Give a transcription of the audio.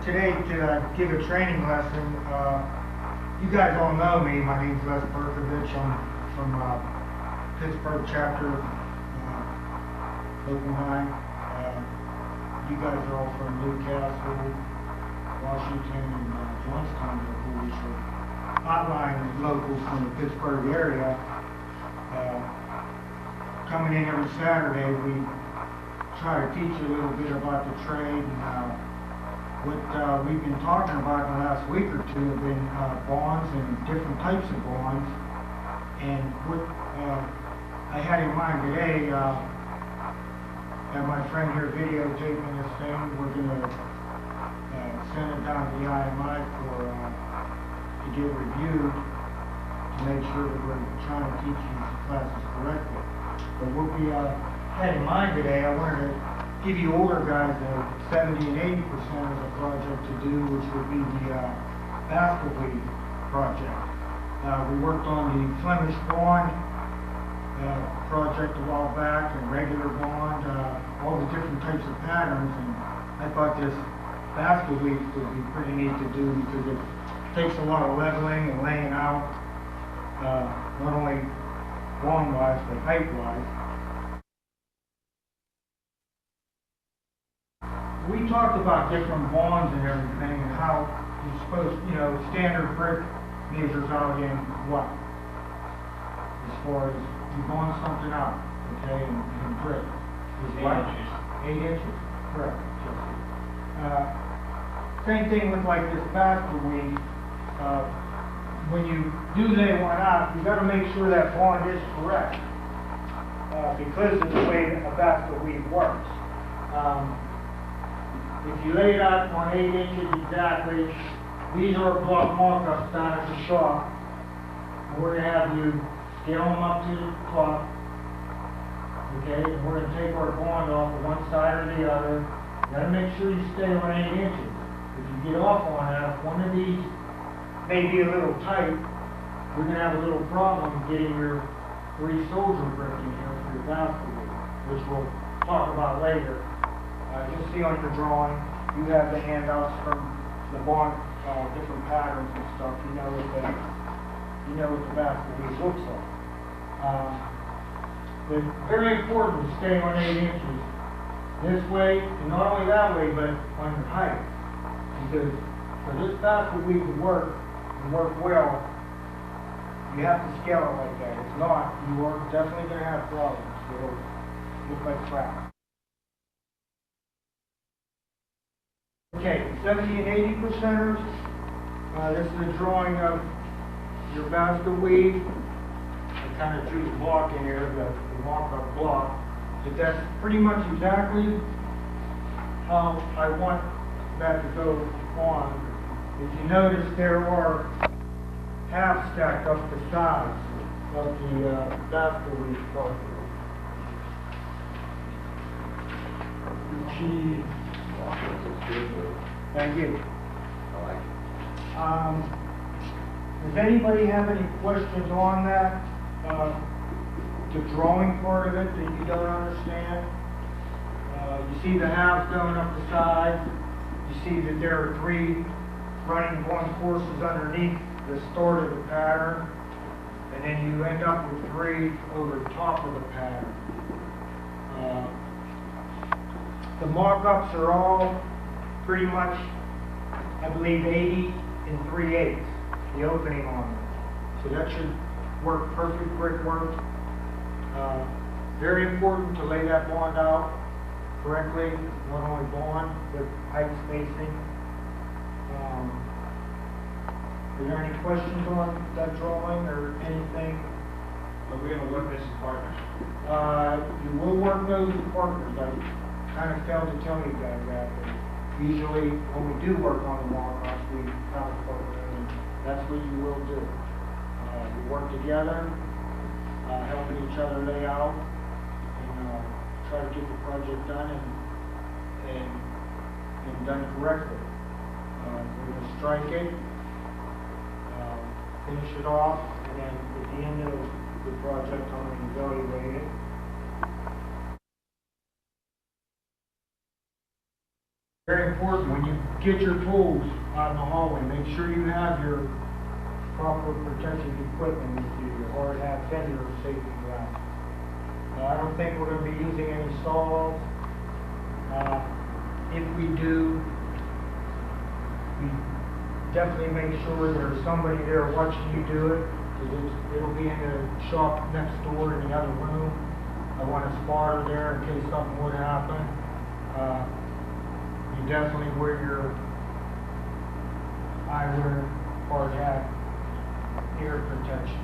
today to give a training lesson. You guys all know me. My name's Les Berkovich. I'm from Pittsburgh chapter, Local 9. You guys are all from Newcastle, Washington, and Johnstown, which are hotline locals from the Pittsburgh area. Coming in every Saturday, we try to teach you a little bit about the trade, and what we've been talking about in the last week or two have been bonds and different types of bonds. And what I had in mind today, have my friend here videotaping this thing. We're going to send it down to the IMI to get reviewed, to make sure that we're trying to teach these classes correctly. But what we had in mind today, I wanted to give you older guys the 70 and 80% of the project to do, which would be the basket weave project. We worked on the Flemish bond project a while back, and regular bond, all the different types of patterns, and I thought this basket weave would be pretty neat to do because it takes a lot of leveling and laying out, not only bond-wise but height-wise. We talked about different bonds and everything, and how you're supposed, standard brick measures out in what? As far as you bond something out, okay, in brick. Is 8 inches. 8 inches, correct. Same thing with like this basket weave. When you do lay one out, you got to make sure that bond is correct, because of the way a basket weave works. If you lay it out on 8 inches exactly, these are block markups down at the shop. And we're going to have you scale them up to the top. Okay, and we're going to take our bond off of one side or the other. You got to make sure you stay on 8 inches. If you get off on that, if one of these may be a little tight, we're going to have a little problem getting your 3 soldier brick in here for your basket weave, which we'll talk about later. You'll see on your drawing, you have the handouts from the bond, different patterns and stuff. You know what the basket weave looks like. But very important to stay on 8 inches this way, and not only that way, but on your height. Because for this basket weave to work and work well, you have to scale it like that. If not, you are definitely going to have problems. It'll look like crap. Okay, 70 and 80%ers. This is a drawing of your basket weave. I kind of drew the block in here, the markup block. But that's pretty much exactly how I want that to go on. If you notice, there are half stacked up the sides of the basket weave part. Thank you. I like it. Does anybody have any questions on that? The drawing part of it that you don't understand? You see the halves going up the side. You see that there are 3 running bond courses underneath the start of the pattern. And then you end up with 3 over the top of the pattern. The markups are all pretty much, I believe, 80 and 3/8, the opening on them. So that should work perfect brickwork. Very important to lay that bond out correctly, not only bond, but height spacing. Are there any questions on that drawing or anything? Are we going to work this as partners? You will work those as partners. I kind of failed to tell you guys that. But usually, when we do work on the markups, we have a partner, and that's what you will do. We work together, helping each other lay out, and try to get the project done and done correctly. We're going to strike it, finish it off, and then at the end of the project, I'm going to evaluate it. Very important when you get your tools out in the hallway. Make sure you have your proper protective equipment with you, your hard hat, and your safety ground. I don't think we're going to be using any saws. If we do, we definitely make sure there's somebody there watching you do it, because it'll be in the shop next door in the other room. I want a spotter there in case something would happen. You definitely wear your eyewear, hard hat, ear protection.